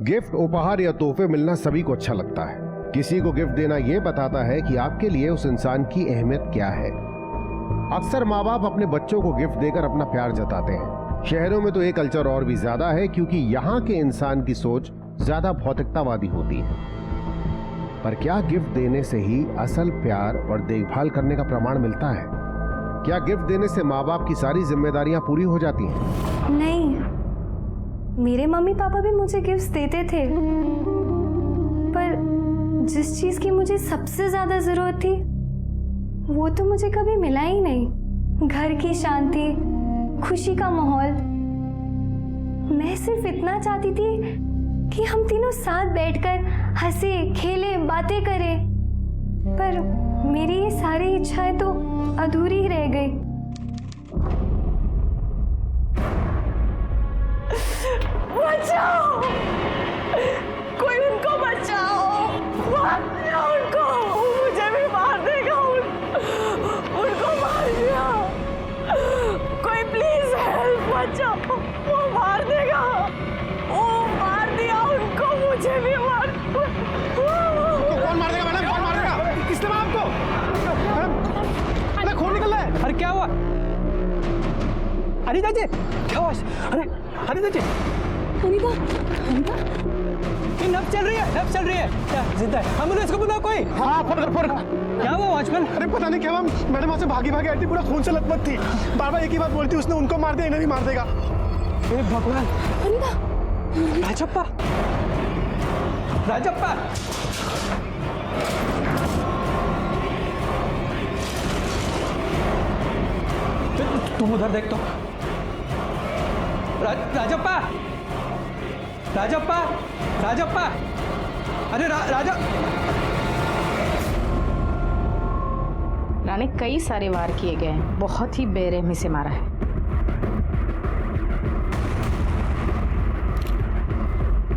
Gift, उपहार या तोहफे मिलना सभी को अच्छा लगता है। किसी को गिफ्ट देना यह बताता है कि आपके लिए उस इंसान की अहमियत क्या है। अक्सर माँ बाप अपने बच्चों को गिफ्ट देकर अपना प्यार जताते हैं। शहरों में तो ये कल्चर और भी ज्यादा है, क्योंकि यहाँ के इंसान की सोच ज्यादा भौतिकतावादी होती है। पर क्या गिफ्ट देने से ही असल प्यार और देखभाल करने का प्रमाण मिलता है? क्या गिफ्ट देने से माँ बाप की सारी जिम्मेदारियां पूरी हो जाती हैं? नहीं, मेरे मम्मी पापा भी मुझे गिफ्ट्स देते थे, पर जिस चीज की मुझे सबसे ज्यादा जरूरत थी वो तो मुझे कभी मिला ही नहीं। घर की शांति, खुशी का माहौल। मैं सिर्फ इतना चाहती थी कि हम तीनों साथ बैठकर हंसे, खेले, बातें करें, पर मेरी ये सारी इच्छाएं तो अधूरी रह गई। बचाओ, कोई उनको बचाओ, मार दिया उनको, मुझे भी मार देगा, उनको मार दिया, कोई प्लीज हेल्प, बचाओ, वो मार देगा, वो मार दिया उनको, मुझे भी मार। कौन मार देगा मैडम? कौन मार देगा? किसने मारा आपको? मैडम, खून निकल रहा है। अरे क्या हुआ? अनिता जी, क्या हुआ? अरे अनिता जी, अनिता, अनिता, ये नब्ज चल रही है, नब्ज चल रही है। क्या जिंदा है? एम्बुलेंस को बुलाओ कोई। हाँ, फोन कर, फोन कर। क्या हुआ वॉचमैन? अरे पता नहीं क्या हुआ, मैडम वहाँ से भागी भागी आई थी, पूरा खून से लथपथ थी, बार बार एक ही बात बोलती, उसने उनको मार दिया, इन्हें भी मार देगा। हे भगवान। अनिता, राजप्पा, राजप्पा, तुम उधर देख तो। राजप्पा, राजप्पा, राजप्पा, अरे राजा। राणे कई सारे वार किए गए हैं, बहुत ही बेरहमी से मारा है।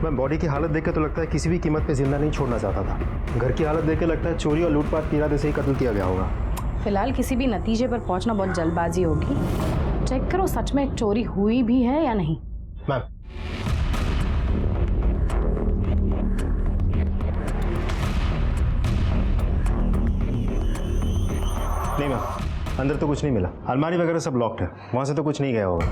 मैं बॉडी की हालत देख के तो लगता है किसी भी कीमत पे जिंदा नहीं छोड़ना चाहता था। घर की हालत देख के लगता है चोरी और लूटपाट के इरादे से ही कत्ल किया गया होगा। फिलहाल किसी भी नतीजे पर पहुंचना बहुत जल्दबाजी होगी। चेक करो सच में चोरी हुई भी है या नहीं। मैम, नहीं मैम, अंदर तो कुछ नहीं मिला। अलमारी वगैरह सब लॉक्ड है, वहां से तो कुछ नहीं गया होगा।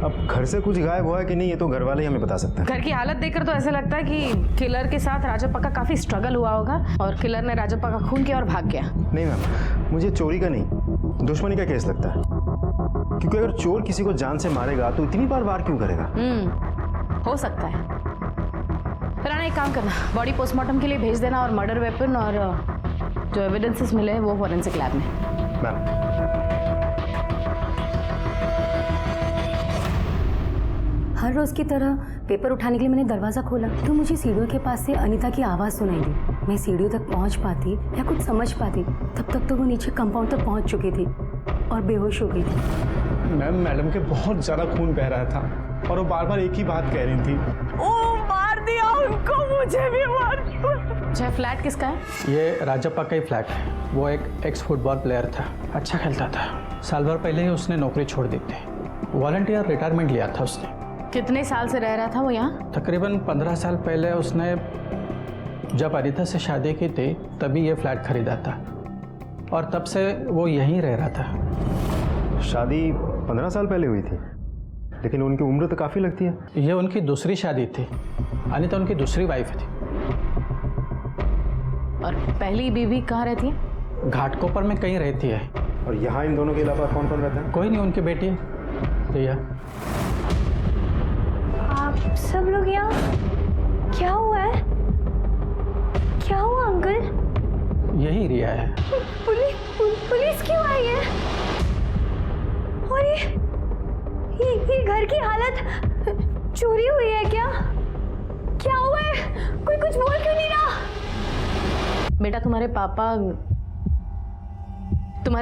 अब घर से कुछ गायब हुआ है कि नहीं, ये तो घर वाले ही हमें बता सकते हैं। घर की हालत देखकर तो ऐसा लगता है कि किलर के साथ राजप्पा का काफी स्ट्रगल हुआ होगा और किलर ने राजप्पा का खून किया और भाग गया। नहीं मैम, मुझे चोरी का नहीं, दुश्मनी का केस लगता है। क्योंकि अगर चोर किसी को जान से मारेगा तो इतनी बार वार क्यों करेगा? हो सकता है। राणा एक काम करना, बॉडी पोस्टमार्टम के लिए भेज देना और मर्डर वेपन और जो एविडेंसेस मिले वो फॉरेंसिक लैब में। मैम, हर रोज की तरह पेपर उठाने के लिए मैंने दरवाजा खोला तो मुझे सीढ़ियों के पास से अनीता की आवाज सुनाई दी। मैं सीढ़ियों तक पहुंच पाती या कुछ समझ पाती तब तक तो वो नीचे कंपाउंड तक पहुंच चुकी थी और बेहोश हो गई थी। मैम, मैडम के बहुत ज्यादा खून बह रहा था और वो बार बार एक ही बात कह रही थी। वो मार दिया उनको, मुझे भी मार। अच्छा, फ्लैट किसका है? ये राजप्पा का ही फ्लैट है। वो एक एक्स फुटबॉल प्लेयर था, अच्छा खेलता था। साल भर पहले ही उसने नौकरी छोड़ दी थी। वॉलंटियर रिटायरमेंट लिया था उसने। कितने साल से रह रहा था वो यहाँ? तकरीबन 15 साल पहले उसने जब अनीता से शादी की थी तभी ये फ्लैट खरीदा था और तब से वो यहीं रह रहा था। शादी 15 साल पहले हुई थी, लेकिन उनकी उम्र तो काफ़ी लगती है। ये उनकी दूसरी शादी थी। अनीता उनकी दूसरी वाइफ थी। और पहली बीवी कहाँ रहती है? घाटकोपर में कहीं रहती है। और यहाँ इन दोनों के अलावा कौन कौन रहता है? कोई नहीं, उनकी बेटी है रिया। आप सब लोग यहाँ? क्या हुआ है? क्या हुआ अंकल? यही रिया है। पुलिस क्यों आई है? और ये घर की हालत, चोरी हुई है क्या? क्या हुआ है? कोई कुछ बोल क्यों नहीं रहा? बेटा तुम्हारे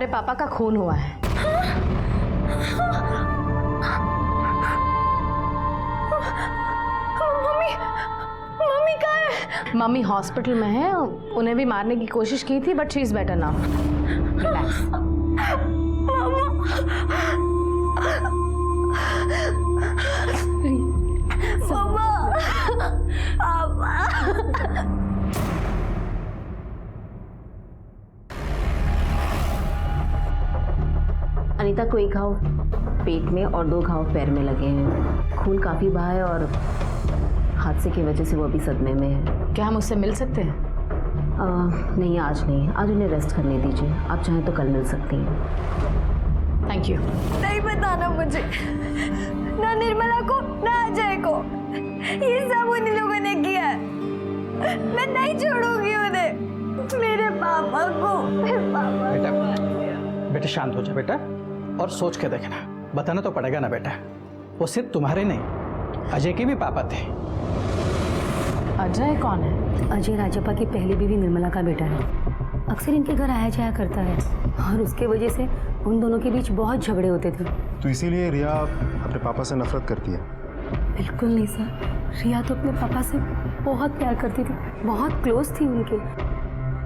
पापा का खून हुआ है। मम्मी कहाँ है? मम्मी हॉस्पिटल में है, उन्हें भी मारने की कोशिश की थी but she is better now. Anita को एक घाव पेट में और 2 घाव पैर में लगे हैं। खून काफ़ी बहा है और हादसे की वजह से वो अभी सदमे में है। क्या हम उससे मिल सकते हैं? नहीं, आज नहीं, आज उन्हें रेस्ट करने दीजिए। आप चाहें तो कल मिल सकती हैं। Thank you. नहीं बताना मुझे, ना निर्मला को ना अजय को। ये सब उन लोगों ने किया है। मैं नहीं छोड़ूंगी उन्हें, मेरे पापा को। बेटा शांत हो जा बेटा और सोच के देखना। बताना तो पड़ेगा ना बेटा, वो सिर्फ तुम्हारे नहीं अजय के भी पापा थे। अजय कौन है? अजय राजप्पा की पहली बीवी निर्मला का बेटा है। अक्सर इनके घर आया जाया करता है और उसके वजह से उन दोनों के बीच बहुत झगड़े होते थे। तो इसीलिए रिया अपने पापा से नफरत करती है? बिल्कुल नहीं सर, रिया तो अपने पापा से बहुत प्यार करती थी, बहुत क्लोज थी उनके।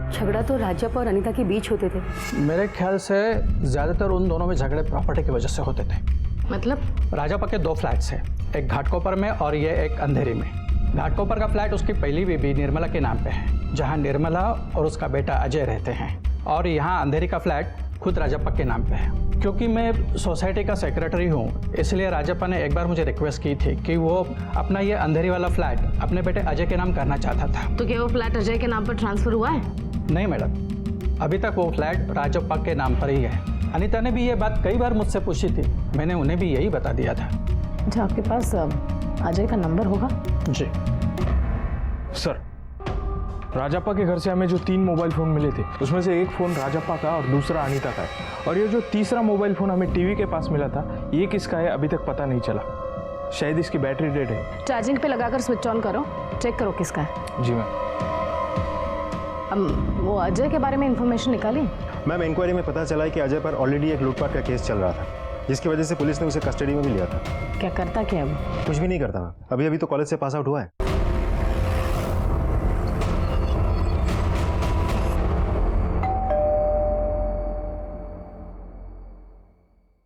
झगड़ा तो राजप्पा और अनीता के बीच होते थे। मेरे ख्याल से ज़्यादातर उन दोनों में झगड़े प्रॉपर्टी की वजह से होते थे। मतलब? राजप्पा के 2 फ्लैट्स हैं, एक घाटकोपर में और ये एक अंधेरी में। घाटकोपर का फ्लैट उसकी पहली बीबी निर्मला के नाम पे है, जहाँ निर्मला और उसका बेटा अजय रहते हैं। और यहाँ अंधेरी का फ्लैट खुद राजप्पा के नाम पे है। क्योंकि मैं सोसाइटी का सेक्रेटरी हूँ, इसलिए राजप्पा ने एक बार मुझे रिक्वेस्ट की थी कि वो अपना ये अंधेरी वाला फ्लैट अपने बेटे अजय के नाम करना चाहता था। तो क्या वो फ्लैट अजय के नाम पर ट्रांसफर हुआ है? नहीं मैडम, अभी तक वो फ्लैट राजप्पा के नाम पर ही है। अनीता ने भी ये बात कई बार मुझसे पूछी थी, मैंने उन्हें भी यही बता दिया था। अच्छा, आपके पास अजय का नंबर होगा? जी सर, राजप्पा के घर से हमें जो 3 मोबाइल फ़ोन मिले थे, उसमें से एक फ़ोन राजप्पा का और दूसरा अनीता का है। और ये जो तीसरा मोबाइल फ़ोन हमें टीवी के पास मिला था, ये किसका है अभी तक पता नहीं चला। शायद इसकी बैटरी डेड है। चार्जिंग पे लगाकर स्विच ऑन करो, चेक करो किसका है। जी मैम। वो अजय के बारे में इंफॉर्मेशन निकाली? मैम, इंक्वायरी में पता चला है कि अजय पर ऑलरेडी एक लूटपाट का केस चल रहा था, जिसकी वजह से पुलिस ने उसे कस्टडी में भी लिया था। क्या करता क्या है वो? कुछ भी नहीं करता मैम, अभी तो कॉलेज से पास आउट हुआ है।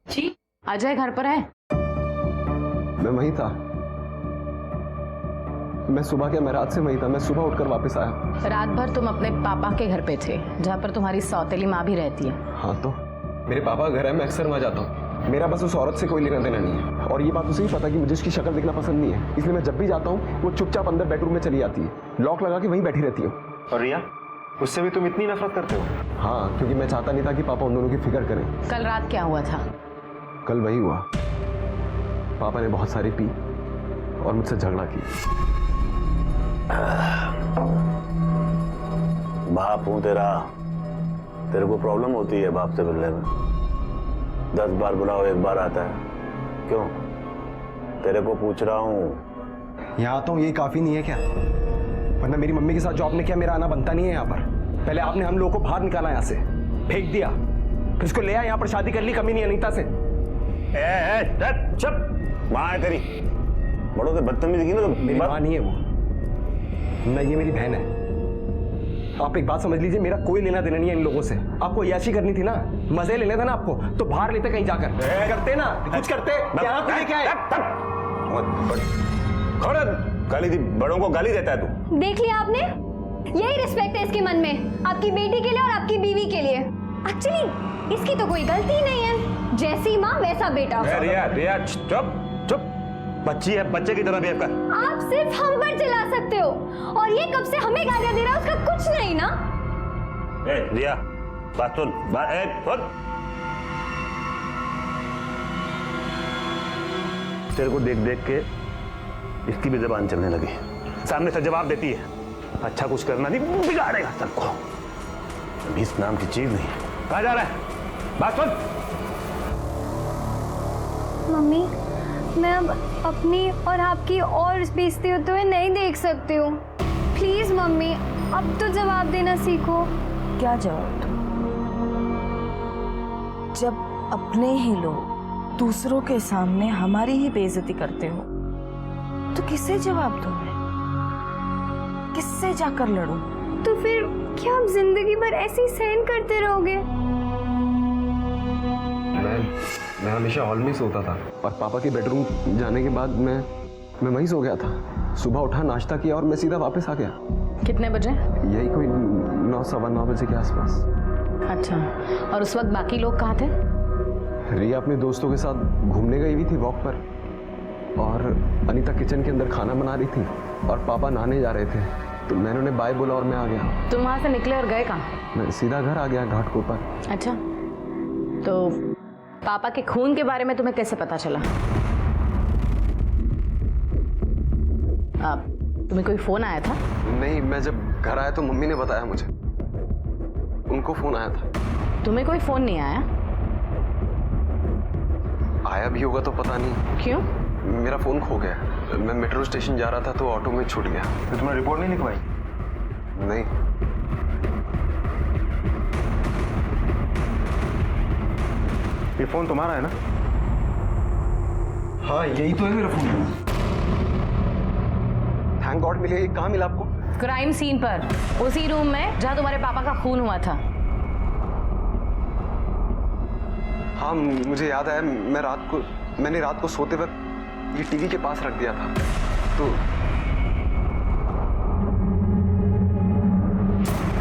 जी, अजय घर पर है? मैं वहीं था। मैं सुबह क्या, मैं रात से वहीं था। मैं सुबह उठकर वापस आया। रात भर तुम अपने पापा के घर पे थे, जहाँ पर तुम्हारी सौतेली माँ भी रहती है। हाँ, तो मेरे पापा का घर है, मैं अक्सर वहाँ जाता हूँ। मेरा बस उस औरत से कोई लेना देना नहीं है। और ये बात उसे ही पता कि मुझे उसकी शक्ल देखना पसंद नहीं है, इसलिए मैं जब भी जाता हूँ वो चुपचाप अंदर बेडरूम में चली जाती है, लॉक लगा के वहीं बैठी रहती हूँ। और रिया, उससे भी तुम इतनी नफरत करते हो? हाँ, क्योंकि मैं चाहता नहीं था कि पापा उन दोनों की फिक्र करें। कल रात क्या हुआ था? कल वही हुआ, पापा ने बहुत सारी पी और मुझसे झगड़ा किया। बाप हूँ तेरा, तेरे को प्रॉब्लम होती है बाप से मिलने में? 10 बार बुलाओ 1 बार आता है, क्यों? तेरे को पूछ रहा हूँ। यहाँ आता हूँ, ये काफी नहीं है क्या? वरना मेरी मम्मी के साथ जो आपने किया, मेरा आना बनता नहीं है यहाँ पर। पहले आपने हम लोगों को बाहर निकाला, यहाँ से फेंक दिया, फिर इसको ले आया यहाँ पर, शादी कर ली। कमी नहीं अनीता से। चुप, माँ है तेरी। बड़ों से बदतमीजी की ना तो मेरी माँ नहीं है वो, मैं, ये मेरी बहन है। आप एक बात समझ लीजिए, मेरा कोई लेना देना नहीं है इन लोगों से। आपको याशी करनी थी ना, मजे लेने थे ना आपको, तो बाहर लेते कहीं जाकर। करते ना, कुछ करते। यहाँ पे क्या है? गाली दी, बड़ों को गाली देता है तू। देख लिया आपने, यही रिस्पेक्ट है इसके मन में, आपकी बेटी के लिए और आपकी बीवी के लिए। एक्चुअली इसकी तो कोई गलती ही नहीं है, जैसी माँ वैसा बेटा। रिया चुप चुप, बच्ची है, बच्चे की तरह बिहेव कर। आप सिर्फ हम पर चिल्ला सकते हो, और ये कब से हमें गालियां दे रहा है, उसका कुछ नहीं ना। रिया, बात सुन, सुन। तेरे को देख देख के इसकी भी जबान चलने लगी, सामने से जवाब देती है। अच्छा कुछ करना नहीं, बिगाड़ेगा सबको। इस नाम की चीज नहीं। कहाँ जा रहा है? बात सुन। मम्मी, मैं अब अपनी और आपकी और बेइज्जती होते हुए नहीं देख सकती हूँ। प्लीज मम्मी, अब तो जवाब देना सीखो। क्या जवाब दूं? जब अपने ही लोग दूसरों के सामने हमारी ही बेइज्जती करते हो, तो किससे जवाब दूं मैं? किससे जाकर लड़ूं? तो फिर क्या आप जिंदगी भर ऐसे ही सहन करते रहोगे? मैं हमेशा हॉल में ही सोता था, और पापा के बेडरूम जाने के बाद मैं वहीं सो गया था। सुबह उठा, नाश्ता किया और मैं सीधा वापस आ गया। कितने बजे? यही कोई 9, 9:15 बजे के आसपास। अच्छा, और उस वक्त बाकी लोग कहाँ थे? रिया अपने दोस्तों के साथ घूमने गई हुई थी वॉक पर, और अनीता किचन के अंदर खाना बना रही थी और पापा नहाने जा रहे थे, तो मैंने उन्हें बाय बोला और मैं आ गया। तुम वहाँ से निकले और गए कहाँ? मैं सीधा घर आ गया घाट के ऊपर। अच्छा, तो पापा के खून के बारे में तुम्हें कैसे पता चला? तुम्हें कोई फोन आया था? नहीं, मैं जब घर आया तो मम्मी ने बताया मुझे, उनको फोन आया था। तुम्हें कोई फोन नहीं आया? आया भी होगा तो पता नहीं। क्यों? मेरा फोन खो गया, मैं मेट्रो स्टेशन जा रहा था तो ऑटो में छूट गया। तो तुमने रिपोर्ट नहीं लिखवाई? नहीं। ये फोन तुम्हारा है ना? हाँ, यही तो है मेरा फोन। थैंक गॉड मिले। कहाँ मिला आपको? क्राइम सीन पर, उसी रूम में जहाँ तुम्हारे पापा का खून हुआ था। हाँ, मुझे याद आया, मैंने रात को सोते वक्त ये टीवी के पास रख दिया था। तो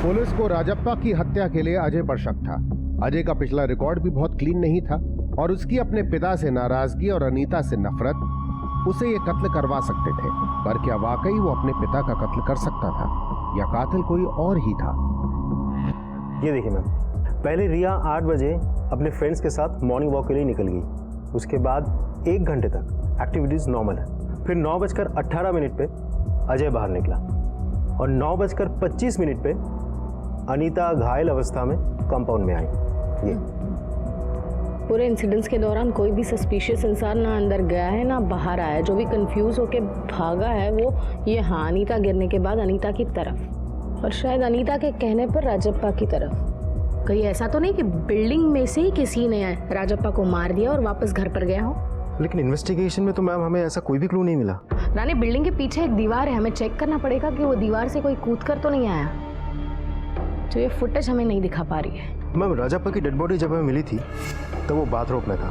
पुलिस को राजप्पा की हत्या के लिए अजय पर शक था। अजय का पिछला रिकॉर्ड भी बहुत क्लीन नहीं था और उसकी अपने पिता से नाराजगी और अनीता से नफरत उसे ये कत्ल करवा सकते थे। पर क्या वाकई वो अपने पिता का कत्ल कर सकता था या कातिल कोई और ही था? ये देखिए मैम, पहले रिया 8 बजे अपने फ्रेंड्स के साथ मॉर्निंग वॉक के लिए निकल गई। उसके बाद 1 घंटे तक एक्टिविटीज़ नॉर्मल है। फिर 9:18 पे अजय बाहर निकला और 9:25 पे अनीता घायल अवस्था में कंपाउंड में आई। ये पूरे इंसिडेंट्स के दौरान कोई भी सस्पिशियस इंसान ना अंदर गया है ना बाहर आया। जो भी कंफ्यूज होके भागा है वो ये हाँ अनीता गिरने के बाद अनीता की तरफ, और शायद अनीता के कहने पर राजप्पा की तरफ। कहीं ऐसा तो नहीं कि बिल्डिंग में से ही किसी ने राजप्पा को मार दिया और वापस घर पर गया हो? लेकिन इन्वेस्टिगेशन में तो मैम हमें ऐसा कोई भी क्लू नहीं मिला। रानी, बिल्डिंग के पीछे एक दीवार है, हमें चेक करना पड़ेगा कि वो दीवार से कोई कूद कर तो नहीं आया। तो ये फुटेज हमें नहीं दिखा पा रही है। मैम, राजप्पा की डेड बॉडी जब हमें मिली थी तब वो बाथरूम में था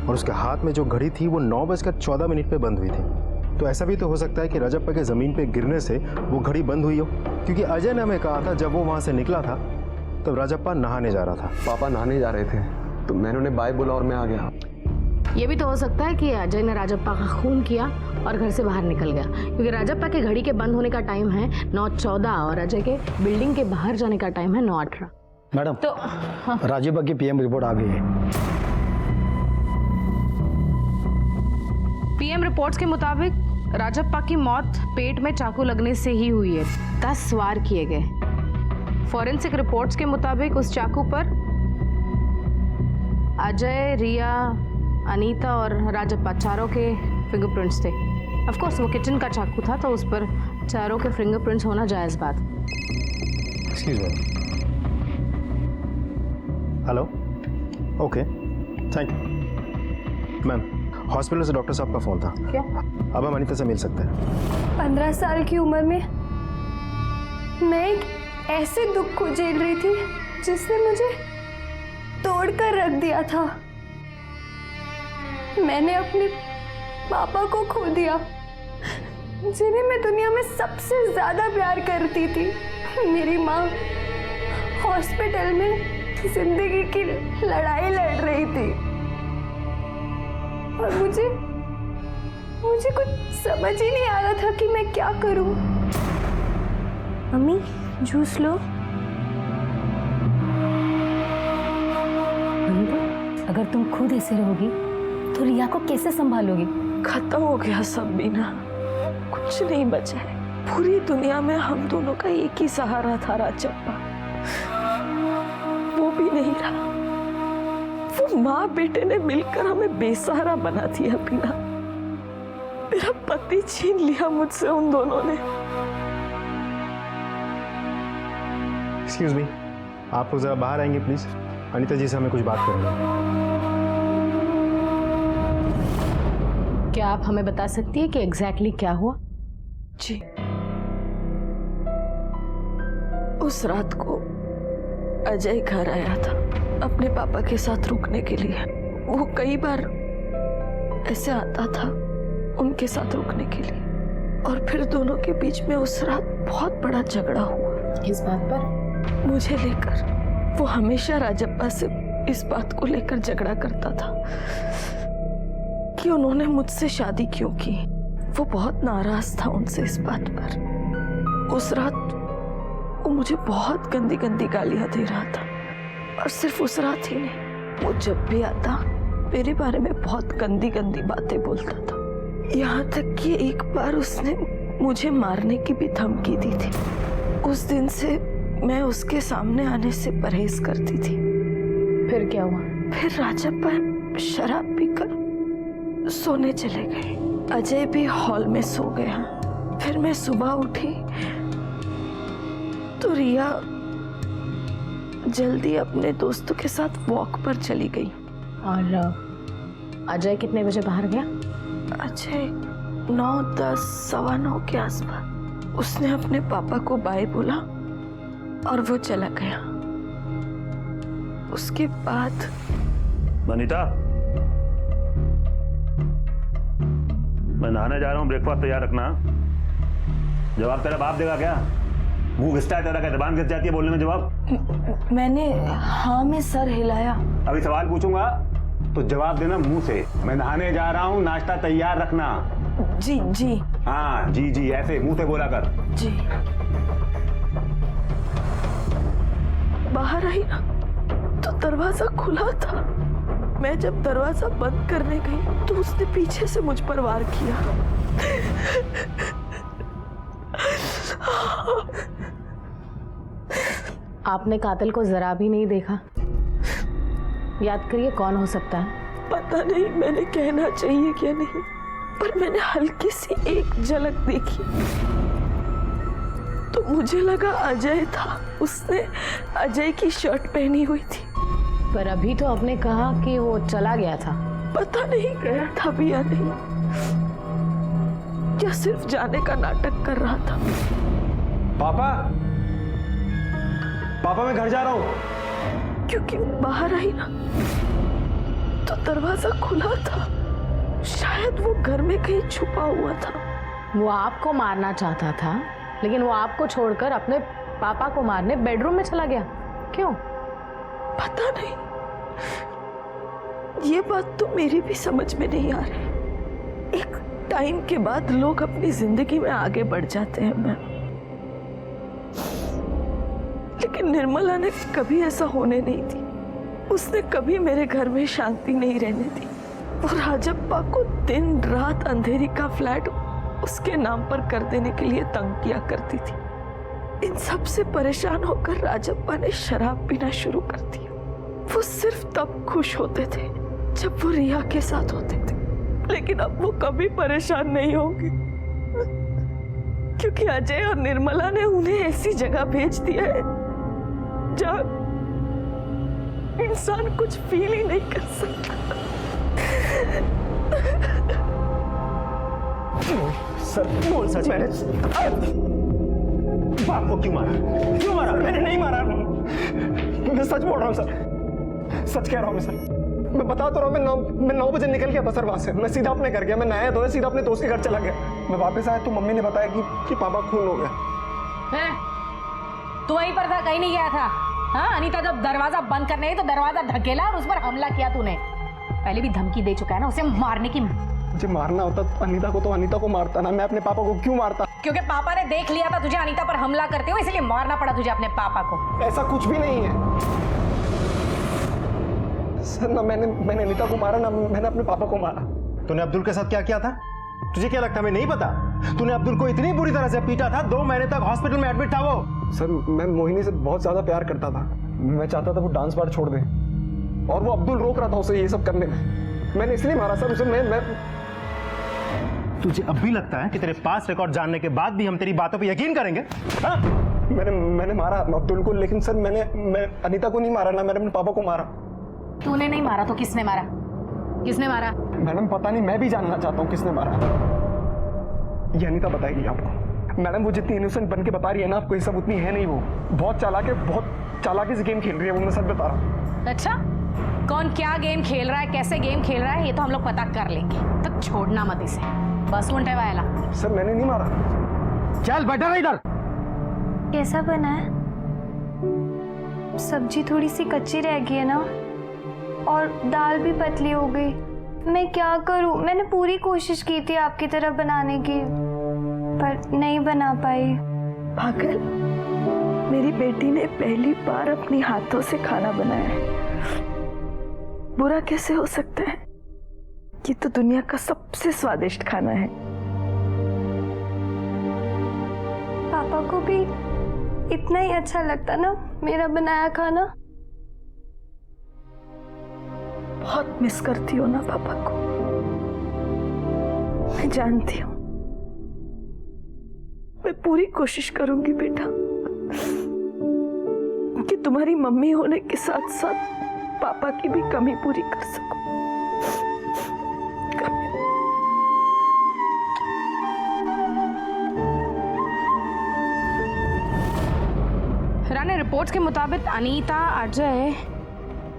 और उसके हाथ में जो घड़ी थी वो 9:14 पे बंद हुई थी। तो ऐसा भी तो हो सकता है कि राजप्पा के ज़मीन पे गिरने से वो घड़ी बंद हुई हो, क्योंकि अजय ने हमें कहा था जब वो वहाँ से निकला था तब राजप्पा नहाने जा रहा था। पापा नहाने जा रहे थे तो मैंने उन्हें बाय बोला और मैं आ गया। ये भी तो हो सकता है कि अजय ने राजप्पा का खून किया और घर से बाहर निकल गया, क्योंकि राजप्पा के घड़ी के बंद होने का टाइम है 9:14 और अजय के बिल्डिंग के बाहर जाने का टाइम है 9:18। मैडम, तो राजप्पा की पीएम रिपोर्ट आ गई है। पीएम रिपोर्ट्स के मुताबिक राजप्पा की मौत पेट में चाकू लगने से ही हुई है। 10 वार किए गए। फॉरेंसिक रिपोर्ट्स के मुताबिक उस चाकू पर अजय, रिया, अनीता और राजप्पा चारों के फिंगरप्रिंट्स थे। ऑफ कोर्स वो किचन का चाकू था तो उस पर चारों के फिंगरप्रिंट्स होना जायज़ बात। Excuse me. Hello, okay, thank you. Ma'am, hospital से डॉक्टर साहब का फ़ोन था। क्या? अब हम अनीता से मिल सकते हैं। 15 साल की उम्र में मैं एक ऐसे दुख को झेल रही थी जिसने मुझे तोड़कर रख दिया था। मैंने अपने पापा को खो दिया, जिन्हें मैं दुनिया में सबसे ज्यादा प्यार करती थी। मेरी माँ हॉस्पिटल में जिंदगी की लड़ाई लड़ रही थी और मुझे कुछ समझ ही नहीं आ रहा था कि मैं क्या करूं। मम्मी, जूस लो। अगर तुम खुद ऐसे रहोगी तो रिया को कैसे संभालोगी? खत्म हो गया सब बीना, कुछ नहीं बचा है। पूरी दुनिया में हम दोनों का एक ही सहारा था, राजप्पा। वो भी नहीं रहा। वो माँ बेटे ने मिलकर हमें बेसहारा बना दिया बीना। मेरा पति छीन लिया मुझसे उन दोनों ने। एक्सक्यूज मी, आप लोग जरा बाहर आएंगे प्लीज। अनीता जी से हमें कुछ बात करनी है। क्या आप हमें बता सकती है कि एग्जैक्टली क्या हुआ? जी, उस रात को अजय घर आया था अपने पापा के साथ रुकने के लिए। वो कई बार ऐसे आता था उनके साथ रुकने के लिए, और फिर दोनों के बीच में उस रात बहुत बड़ा झगड़ा हुआ। किस बात पर? मुझे लेकर। वो हमेशा राजप्पा से इस बात को लेकर झगड़ा करता था कि उन्होंने मुझसे शादी क्यों की। वो बहुत नाराज था उनसे इस बात पर। उस रात वो मुझे बहुत गंदी गंदी गालियां दे रहा था, और सिर्फ उस रात ही नहीं, वो जब भी आता मेरे बारे में बहुत गंदी गंदी बातें बोलता था। यहाँ तक कि एक बार उसने मुझे मारने की भी धमकी दी थी। उस दिन से मैं उसके सामने आने से परहेज करती थी। फिर क्या हुआ? फिर राजप्पा शराब पीकर सोने चले गए। अजय भी हॉल में सो गया। फिर मैं सुबह उठी तो रिया जल्दी अपने दोस्तों के साथ वॉक पर चली गई। और अजय कितने बजे बाहर गया? अजय 9, 10, सवा 9 के आसपास। उसने अपने पापा को बाय बोला और वो चला गया। उसके बाद अनीता, मैं नहाने जा रहा हूँ, ब्रेकफास्ट तैयार रखना। जवाब तेरा बाप देगा क्या? मुंह घिसता है तेरा, क्या जबान घिस जाती है बोलने में? जवाब मैंने हाँ में सर हिलाया। अभी सवाल पूछूंगा तो जवाब देना मुंह से। मैं नहाने जा रहा हूँ, नाश्ता तैयार रखना। जी जी। हाँ जी जी, ऐसे मुंह से बोला कर। जी। बाहर आई ना तो दरवाजा खुला था। मैं जब दरवाजा बंद करने गई तो उसने पीछे से मुझ पर वार किया। आपने कातिल को जरा भी नहीं देखा? याद करिए कौन हो सकता है? पता नहीं मैंने कहना चाहिए क्या नहीं, पर मैंने हल्की सी एक झलक देखी तो मुझे लगा अजय था। उसने अजय की शर्ट पहनी हुई थी। पर अभी तो आपने कहा कि वो चला गया था। पता नहीं गया था भी या नहीं, या सिर्फ जाने का नाटक कर रहा था। पापा, पापा मैं घर जा रहा हूँ। क्योंकि बाहर आई ना तो दरवाजा खुला था। शायद वो घर में कहीं छुपा हुआ था। वो आपको मारना चाहता था, लेकिन वो आपको छोड़कर अपने पापा को मारने बेडरूम में चला गया। क्यों? पता नहीं, ये बात तो मेरी भी समझ में नहीं आ रही। एक टाइम के बाद लोग अपनी जिंदगी में आगे बढ़ जाते हैं मैम, लेकिन निर्मला ने कभी ऐसा होने नहीं दी। उसने कभी मेरे घर में शांति नहीं रहने दी। वो राजप्पा को दिन रात अंधेरी का फ्लैट उसके नाम पर कर देने के लिए तंग किया करती थी। इन सब से परेशान होकर राजप्पा ने शराब पीना शुरू कर दिया। वो सिर्फ तब खुश होते थे जब वो रिया के साथ होते थे, लेकिन अब वो कभी परेशान नहीं होंगे, क्योंकि अजय और निर्मला ने उन्हें ऐसी जगह भेज दिया है जहां इंसान कुछ फील ही नहीं कर सकता। सर बोल सच। मैंने बाप को क्यों मारा? क्यों मारा? मैंने नहीं मारा। मैं सच बोल रहा हूँ सर, सच कह रहा हूँ मैं सर। मैं बता तो रहा हूँ, मैं 9 बजे निकल गया था सर वहां से। मैं सीधा अपने घर गया, मैं नहाया धोया सीधा अपने दोस्त के घर चला गया। मैं वापस आया तो मम्मी ने बताया कि पापा खून हो गया। तू वहीं पर था, कहीं नहीं गया था? हाँ, अनीता जब दरवाजा बंद करने गई तो दरवाजा धकेला और उस पर हमला किया तूने। पहले भी धमकी दे चुका है ना उसे मारने की। मुझे मारना होता तो अनीता को मारता ना। मैं अपने पापा को क्यों मारता? क्योंकि पापा ने देख लिया था तुझे अनीता पर हमला करते हुए, इसलिए मारना पड़ा तुझे अपने पापा को। ऐसा कुछ भी नहीं है सर। ना मैंने अनीता को मारा, ना मैंने अपने पापा को मारा। तूने अब्दुल के साथ क्या किया था? तुझे क्या लगता है मैं नहीं पता? तूने अब्दुल को इतनी बुरी तरह से पीटा था, 2 महीने तक हॉस्पिटल में एडमिट था वो। सर मैं मोहिनी से बहुत ज्यादा प्यार करता था। मैं चाहता था वो डांस बार छोड़ दे, और वो अब्दुल रोक रहा था उसे ये सब करने में। मैंने इसलिए मारा सर उसे। मैं तुझे अब भी लगता है कि तेरे पास रिकॉर्ड जानने के बाद भी हम तेरी बातों पे यकीन करेंगे? हाँ? मैंने मारा अब्दुल को, लेकिन सर मैं अनीता को नहीं मारा, ना मैंने अपने पापा को मारा। तूने नहीं मारा तो किसने मारा? किसने मारा? मैडम पता नहीं, मैं भी जानना चाहता हूँ किसने मारा। ये अनीता बताएगी आपको। मैडम वो जितनी इनोसेंट बन के बता रही है ना आपको, ये सब उतनी है नहीं। वो बहुत चालाकी से गेम खेल रही है, वो मैं सच बता रहा हूँ। अच्छा, कौन क्या गेम खेल रहा है, कैसे गेम खेल रहा है, ये तो हम लोग पता कर लेंगे। तब छोड़ना मत इसे। बस उन्टे वाला। सर मैंने नहीं मारा। चल बैठा इधर। कैसा बना है? सब्जी थोड़ी सी कच्ची रह गई है ना, और दाल भी पतली हो गई। मैं क्या करूं? मैंने पूरी कोशिश की थी आपकी तरह बनाने की, पर नहीं बना पाई। पागल, मेरी बेटी ने पहली बार अपने हाथों से खाना बनाया है। बुरा कैसे हो सकता है? ये तो दुनिया का सबसे स्वादिष्ट खाना है। पापा को भी इतना ही अच्छा लगता ना मेरा बनाया खाना। बहुत मिस करती हो ना पापा को, मैं जानती हूँ। मैं पूरी कोशिश करूंगी बेटा कि तुम्हारी मम्मी होने के साथ साथ पापा की भी कमी पूरी कर सकूं। रानी, रिपोर्ट्स के मुताबिक अनीता, अजय,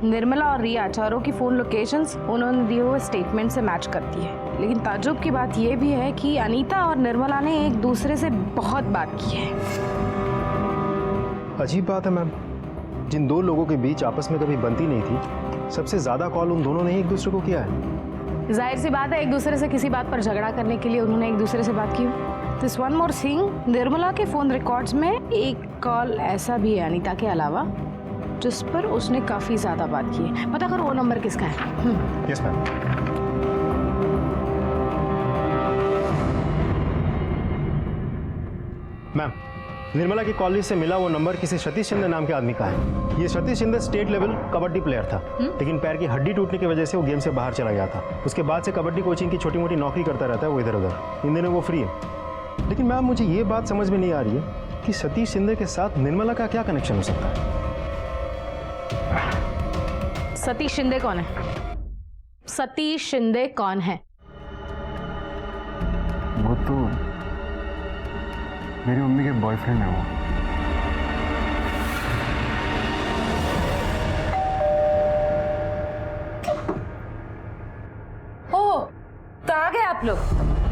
निर्मला और रिया चारों की फोन लोकेशंस उन्होंने दिए हुए स्टेटमेंट से मैच करती है। लेकिन ताज्जुब की बात यह भी है कि अनीता और निर्मला ने एक दूसरे से बहुत बात की है। अजीब बात है मैम, जिन दो लोगों के बीच आपस में कभी बनती नहीं थी, सबसे ज्यादा कॉल उन दोनों ने ही एक दूसरे को किया है। जाहिर सी बात है, एक दूसरे से किसी बात पर झगड़ा करने के लिए उन्होंने एक दूसरे से बात की। This one more thing, Nirmala के फोन रिकॉर्ड्स में एक कॉल ऐसा भी है अनीता के अलावा जिस पर उसने काफी ज्यादा बात की है। पता करो वो नंबर किसका है। Yes ma'am. मैम, निर्मला की कॉलेज से मिला वो नंबर किसी सतीश शिंदे नाम के आदमी का है। ये Satish Shinde state level kabaddi player था, लेकिन पैर की हड्डी टूटने की वजह से वो गेम से बाहर चला गया था। उसके बाद से कबड्डी कोचिंग की छोटी मोटी नौकरी करता रहता है वो इधर उधर। इन दिनों वो फ्री है। लेकिन मैम, मुझे ये बात समझ में नहीं आ रही है कि सतीश शिंदे के साथ निर्मला का क्या कनेक्शन हो सकता है। सतीश शिंदे कौन है? सतीश शिंदे कौन है? वो तो मेरी मम्मी के बॉयफ्रेंड है वो। ओह, तो आ गए आप लोग।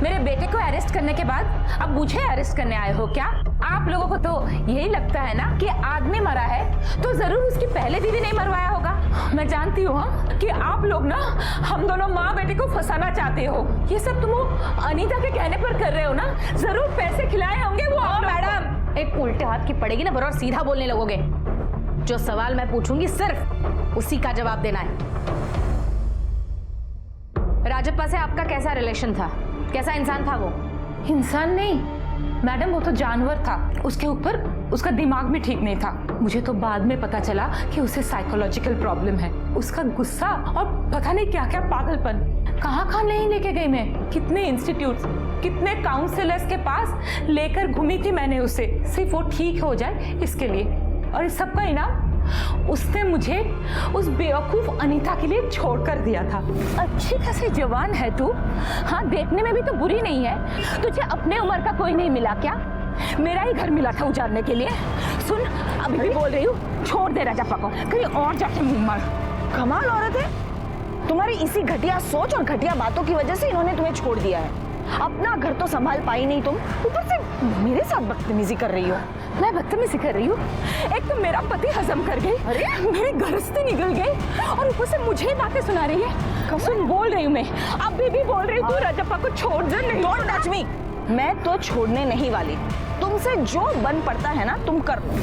मेरे बेटे को अरेस्ट करने के बाद अब मुझे अरेस्ट करने आए हो क्या? आप लोगों को तो यही लगता है ना कि आदमी मरा है तो जरूर उसकी पहले बीवी नहीं मरवाया होगा। मैं जानती हूँ कि आप लोग ना हम दोनों माँ बेटे को फंसाना चाहते हो। ये सब तुम अनीता के कहने पर कर रहे हो ना? जरूर पैसे खिलाए होंगे वो। मैडम, एक उल्टे हाथ की पड़ेगी ना, बराबर सीधा बोलने लगोगे। जो सवाल मैं पूछूंगी सिर्फ उसी का जवाब देना है। राजप्पा से आपका कैसा रिलेशन था? कैसा इंसान था वो? इंसान नहीं मैडम, वो तो जानवर था। उसके ऊपर उसका दिमाग भी ठीक नहीं था। मुझे तो बाद में पता चला कि उसे साइकोलॉजिकल प्रॉब्लम है। उसका गुस्सा और पता नहीं क्या क्या पागलपन कहाँ नहीं लेके गई मैं। कितने इंस्टीट्यूट्स, कितने काउंसलर्स के पास लेकर घूमी थी मैंने उसे, सिर्फ वो ठीक हो जाए इसके लिए। और इस सब का इनाम उसने मुझे उस बेवकूफ अनीता के लिए छोड़कर दिया था। अच्छी खासी जवान है तू, हाँ देखने में भी तो बुरी नहीं है। तुझे अपने उम्र का कोई नहीं मिला क्या? मेरा ही घर मिला था उजाड़ने के लिए। सुन, अभी भी बोल रही हूँ, छोड़ दे राजप्पा को, कहीं और जाके मुंह मार। कमाल औरत है तुम्हारी। इसी घटिया सोच और घटिया बातों की वजह से इन्होंने तुम्हें छोड़ दिया है। अपना घर तो संभाल पाई नहीं तुम, ऊपर से मेरे साथ बदतमीजी कर रही हो। मैं बदतमीजी कर रही हूँ? एक तो मेरा पति हजम कर गई, अरे मेरी गृहस्थी निकल गई, और ऊपर से मुझे बातें सुना रही है। सुन, बोल रही हूँ मैं, अभी भी बोल रही हूँ, तू राजप्पा को छोड़ दे। नहीं, डोंट टच मी। मैं तो छोड़ने नहीं वाली। तुमसे जो बन पड़ता है ना तुम कर लो।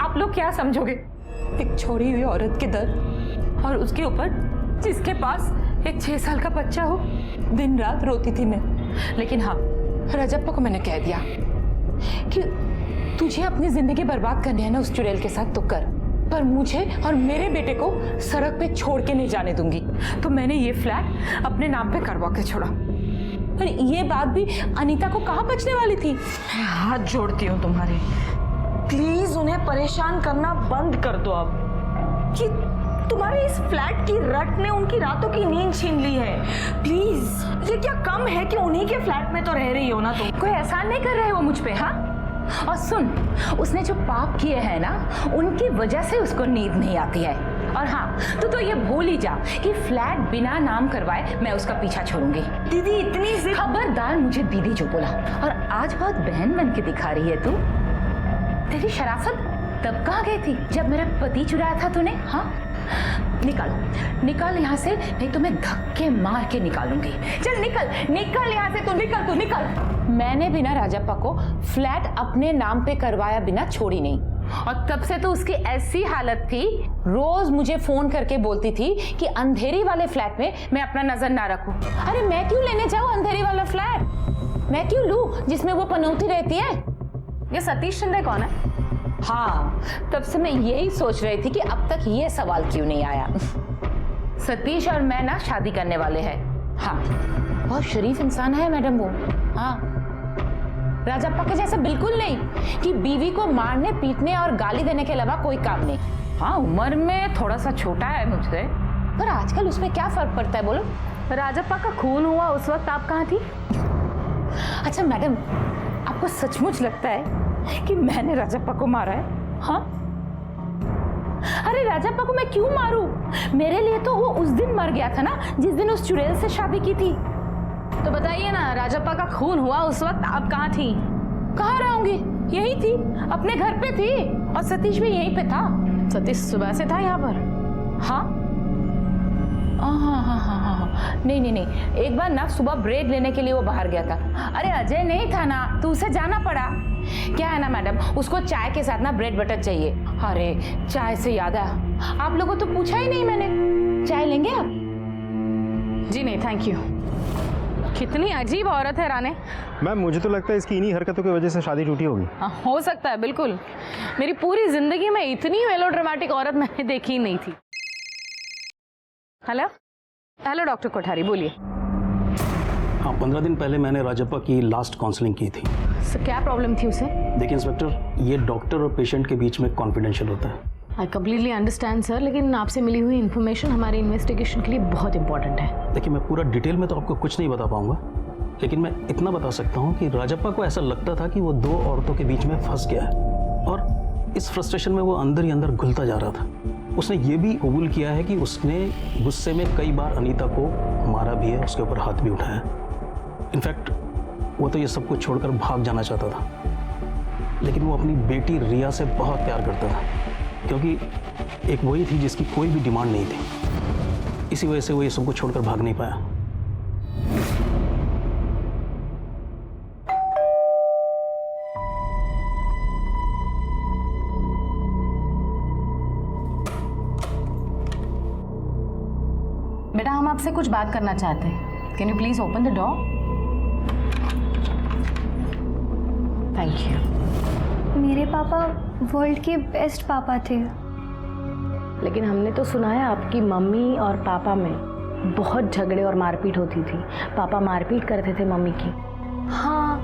आप लोग क्या समझोगे? एक छोड़ी हुई औरत के दर्द, और उसके ऊपर जिसके पास एक 6 साल का बच्चा हो। दिन रात रोती थी मैं, लेकिन हाँ, राजप्पा को मैंने कह दिया कि तुझे अपनी जिंदगी बर्बाद करनी है ना उस चुड़ैल के साथ तो कर, पर मुझे और मेरे बेटे को सड़क पे छोड़ के नहीं जाने दूंगी। तो मैंने ये फ्लैट अपने नाम पे करवा के छोड़ा। पर ये बात भी अनीता को कहाँ बचने वाली थी? हाथ जोड़ती हूँ तुम्हारे, प्लीज उन्हें परेशान करना बंद कर दो अब। कि तुम्हारे इस फ्लैट की रट ने उनकी रातों की नींद छीन ली है। प्लीज, ये क्या कम है कि उन्हीं के फ्लैट में तो रह रही हो ना तुम? कोई एहसान नहीं कर रहे हो मुझ पे, हाँ? और सुन, उसने जो पाप किए हैं ना, उनकी वजह से उसको नींद नहीं आती है। और हाँ, तो ये भूल ही जा कि फ्लैट बिना नाम करवाए मैं उसका पीछा छोड़ूंगी। दीदी इतनी जिद। खबरदार मुझे दीदी जो बोला। और आज बहुत बहन बन के दिखा रही है तू। तेरी शराफत तब कहाँ गई थी जब मेरा पति चुराया था तूने? हाँ, निकल निकल यहाँ से, नहीं तो मैं धक्के मार के निकालूंगी। चल निकल निकल यहाँ से, तू निकल। मैंने बिना राजप्पा को फ्लैट अपने नाम पे करवाया बिना छोड़ी नहीं, और तब से तो उसकी ऐसी हालत थी, रोज मुझे फोन करके बोलती थी कि अंधेरी वाले फ्लैट में मैं अपना नजर ना रखूं। अरे मैं क्यों लेने जाऊं अंधेरी वाला फ्लैट? मैं क्यों लूं जिसमें वो पनौती रहती है? ये सतीश शिंदे कौन है? हाँ, तब से मैं यही सोच रही थी कि अब तक ये सवाल क्यों नहीं आया। सतीश और मैं ना शादी करने वाले हैं। हाँ, बहुत शरीफ इंसान है मैडम वो। हाँ, राजप्पा के जैसा बिल्कुल नहीं कि बीवी को मारने पीटने और गाली देने के अलावा कोई काम नहीं। हाँ, उम्र में थोड़ा सा छोटा है मुझसे, पर आजकल उसमें क्या फर्क पड़ता है बोलो? राजप्पा का खून हुआ उस वक्त आप कहाँ थी? अच्छा मैडम, आपको सचमुच लगता है कि मैंने राजप्पा को मारा है? हाँ, अरे राजप्पा को मैं क्यों मारूं? मेरे लिए तो वो उस दिन मर गया था ना, जिस दिन उस चुड़ैल से शादी की थी। तो बताइए ना, राजप्पा का खून हुआ उस वक्त आप कहाँ थी? कहाँ रहूंगी, यही थी, अपने घर पे थी, और सतीश भी यहीं पे था। सतीश सुबह से था यहाँ पर? हाँ हाँ, नहीं, एक बार ना सुबह ब्रेड लेने के लिए वो बाहर गया था। अरे अजय नहीं था ना, तो उसे जाना पड़ा। क्या है ना मैडम, उसको चाय के साथ ना ब्रेड बटर चाहिए। अरे चाय से याद आया, आप लोगों तो पूछा ही नहीं मैंने, चाय लेंगे आप? जी नहीं, थैंक यू। कितनी अजीब औरत है राने। मैम मुझे तो लगता है इसकी इन्हीं हरकतों की वजह से शादी टूटी होगी। हो सकता है, बिल्कुल। मेरी पूरी जिंदगी में इतनी मेलोड्रामेटिक औरत मैंने देखी ही नहीं थी। हेलो डॉक्टर कोठारी, बोलिए। हाँ, 15 दिन पहले मैंने राजप्पा की लास्ट काउंसलिंग की थी। सर क्या प्रॉब्लम थी उसे? देखिए इंस्पेक्टर, ये डॉक्टर और पेशेंट के बीच में कॉन्फिडेंशियल होता है। आई कम्प्लीटली अंडरस्टैंड सर, लेकिन आपसे मिली हुई इन्फॉर्मेशन हमारे इन्वेस्टिगेशन के लिए बहुत इंपॉर्टेंट है। देखिए मैं पूरा डिटेल में तो आपको कुछ नहीं बता पाऊंगा, लेकिन मैं इतना बता सकता हूँ कि राजप्पा को ऐसा लगता था कि वो दो औरतों के बीच में फंस गया है, और इस फ्रस्ट्रेशन में वो अंदर ही अंदर घुलता जा रहा था। उसने ये भी कबूल किया है कि उसने गुस्से में कई बार अनीता को मारा भी है, उसके ऊपर हाथ भी उठाया। इनफैक्ट वो तो ये सब कुछ छोड़कर भाग जाना चाहता था, लेकिन वो अपनी बेटी रिया से बहुत प्यार करता था, क्योंकि एक वही थी जिसकी कोई भी डिमांड नहीं थी। इसी वजह से वो ये सब कुछ छोड़कर भाग नहीं पाया। बेटा हम आपसे कुछ बात करना चाहते हैं। Can you please open the door? Thank you. मेरे पापा वर्ल्ड के बेस्ट पापा थे, लेकिन हमने तो सुना है आपकी मम्मी और पापा में बहुत झगड़े और मारपीट होती थी। पापा मारपीट करते थे मम्मी की। हाँ,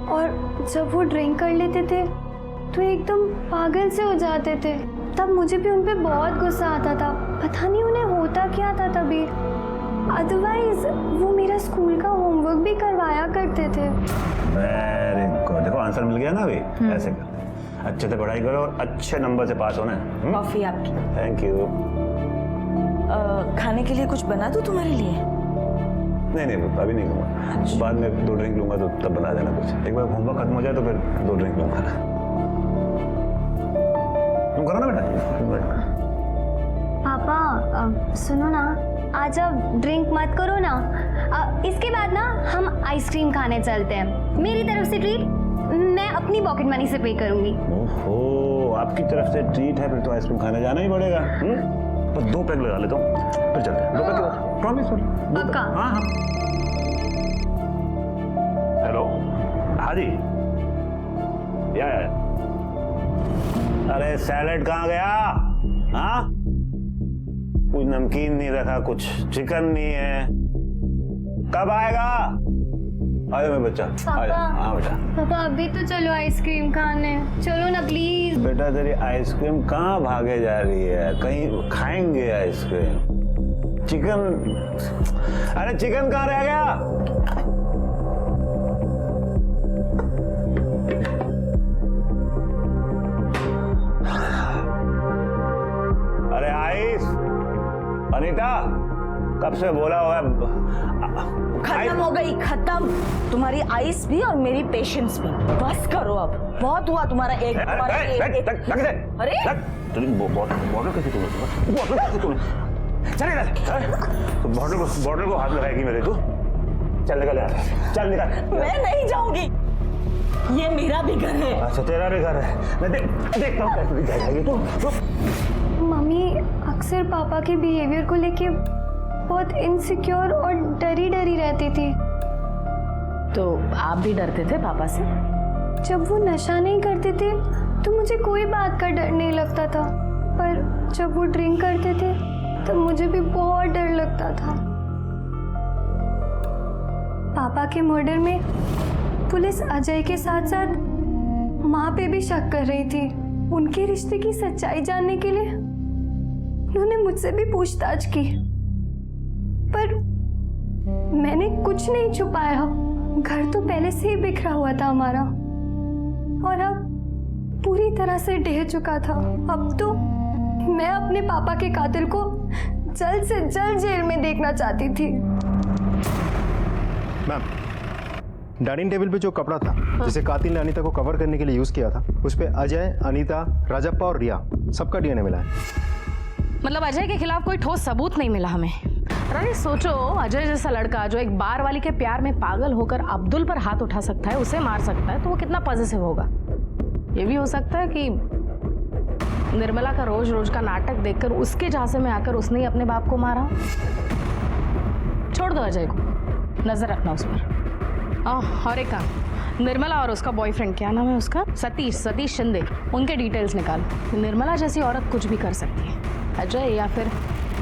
और जब वो ड्रिंक कर लेते थे तो एकदम पागल से हो जाते थे। तब मुझे भी उन पे बहुत गुस्सा आता था, पता नहीं उन्हें होता क्या था तभी। अदरवाइज वो मेरा स्कूल का होमवर्क भी करवाया करते थे। वेरी गुड, देखो आंसर मिल गया ना अभी। ऐसे करते हैं, अच्छे से पढ़ाई करो और अच्छे नंबर से पास होना है। कॉफी आपकी। Thank you. खाने के लिए कुछ बना दूं तुम्हारे लिए? नहीं अभी नहीं लूँगा, बाद में 2 ड्रिंक लूँगा तो तब बना देना कुछ। एक बार होमवर्क खत्म हो जाए तो फिर 2 ड्रिंक लूँगा। तुम करो ना बेटा। पापा सुनो ना, आज अब ड्रिंक मत करो ना। इसके बाद ना हम आइसक्रीम खाने चलते हैं। मेरी तरफ से ट्रीट मैं अपनी पॉकेट मनी से पे करूंगी। ओहो, आपकी तरफ से ट्रीट है, फिर तो आइसक्रीम खाने जाना ही पड़ेगा। बस 2 पैक लगा लेता हूँ, फिर चलते हैं। 2 पैक प्रॉमिस। पक्का? हाँ। हेलो, हाँ जी। या अरे सैलेड कहाँ गया? हाँ, कुछ नमकीन नहीं रखा, कुछ चिकन नहीं है, कब आएगा? आयो मेरा बच्चा, आजा। हाँ बेटा। पापा अभी तो चलो आइसक्रीम खाने, चलो ना प्लीज। बेटा तेरी आइसक्रीम कहाँ भागे जा रही है? कहीं खाएंगे आइसक्रीम। चिकन, अरे चिकन कहाँ रह गया? अरे आइस, अनीता कब से बोला हुआ है खत्म हो गई, खत्म। तुम्हारी आइस भी और मेरी पेशेंस भी। बस करो अब, बहुत हुआ तुम्हारा एक। अरे बॉर्डर कैसे चलेगा? तो बॉर्डर को हाथ लगाएगी मेरे तू? चल निकल यार, चल निकल। मैं नहीं जाऊंगी, ये मेरा भी घर है। अच्छा तेरा भी घर है, मैं देखता हूँ कैसे जाएगी तू। मम्मी अक्सर पापा के बिहेवियर को लेके बहुत इनसिक्योर और डरी डरी रहती थी। तो आप भी डरते थे पापा से? जब वो नशा नहीं करते थे तो मुझे कोई बात का डर नहीं लगता था, पर जब वो ड्रिंक करते थे तो मुझे भी बहुत डर लगता था। पापा के मर्डर में पुलिस अजय के साथ साथ माँ पे भी शक कर रही थी। उनके रिश्ते की सच्चाई जानने के लिए उन्होंने मुझसे भी पूछताछ की, पर मैंने कुछ नहीं छुपाया। घर तो पहले से ही बिखरा हुआ था हमारा, और अब पूरी तरह से ढह चुका था। अब तो मैं अपने पापा के कातिल को जल्द से जल्द जेल में देखना चाहती थी। मैम, डाइनिंग टेबल पे जो कपड़ा था जिसे कातिल ने अनीता को कवर करने के लिए यूज किया था, उस पे अजय, अनीता, राजप्पा और रिया सबका डीएनए मिला है। मतलब अजय के खिलाफ कोई ठोस सबूत नहीं मिला हमें। रानी सोचो, अजय जैसा लड़का जो एक बार वाली के प्यार में पागल होकर अब्दुल पर हाथ उठा सकता है, उसे मार सकता है, तो वो कितना पॉजिटिव होगा। ये भी हो सकता है कि निर्मला का रोज रोज का नाटक देखकर उसके झांसे में आकर उसने ही अपने बाप को मारा। छोड़ दो अजय को, नजर रखना उस पर। और एक काम, निर्मला और उसका बॉयफ्रेंड, क्या नाम है उसका, सतीश शिंदे, उनके डिटेल्स निकाल। निर्मला जैसी औरत कुछ भी कर सकती है। अजय या फिर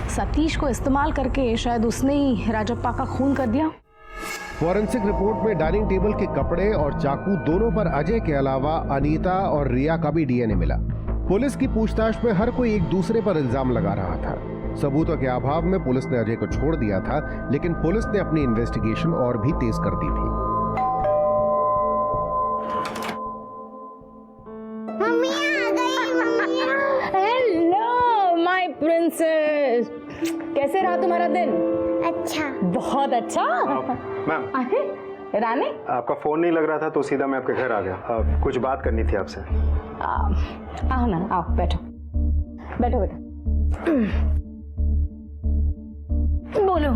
सतीश को इस्तेमाल करके शायद उसने ही राजप्पा का खून कर दिया। फॉरेंसिक रिपोर्ट में डाइनिंग टेबल के कपड़े और चाकू दोनों पर अजय के अलावा अनीता और रिया का भी डीएनए मिला। पुलिस की पूछताछ में हर कोई एक दूसरे पर इल्जाम लगा रहा था। सबूतों के अभाव में पुलिस ने अजय को छोड़ दिया था, लेकिन पुलिस ने अपनी इन्वेस्टिगेशन और भी तेज कर दी थी। मम्मी आ गई। हेलो माय प्रिंसेस, कैसे रहा तुम्हारा दिन? अच्छा, बहुत अच्छा। मैम, अरे रानी, आपका फोन नहीं लग रहा था तो सीधा मैं आपके घर आ गया। कुछ बात करनी थी आपसे। आओ ना, आओ, बैठो बैठो बेटा। बोलो।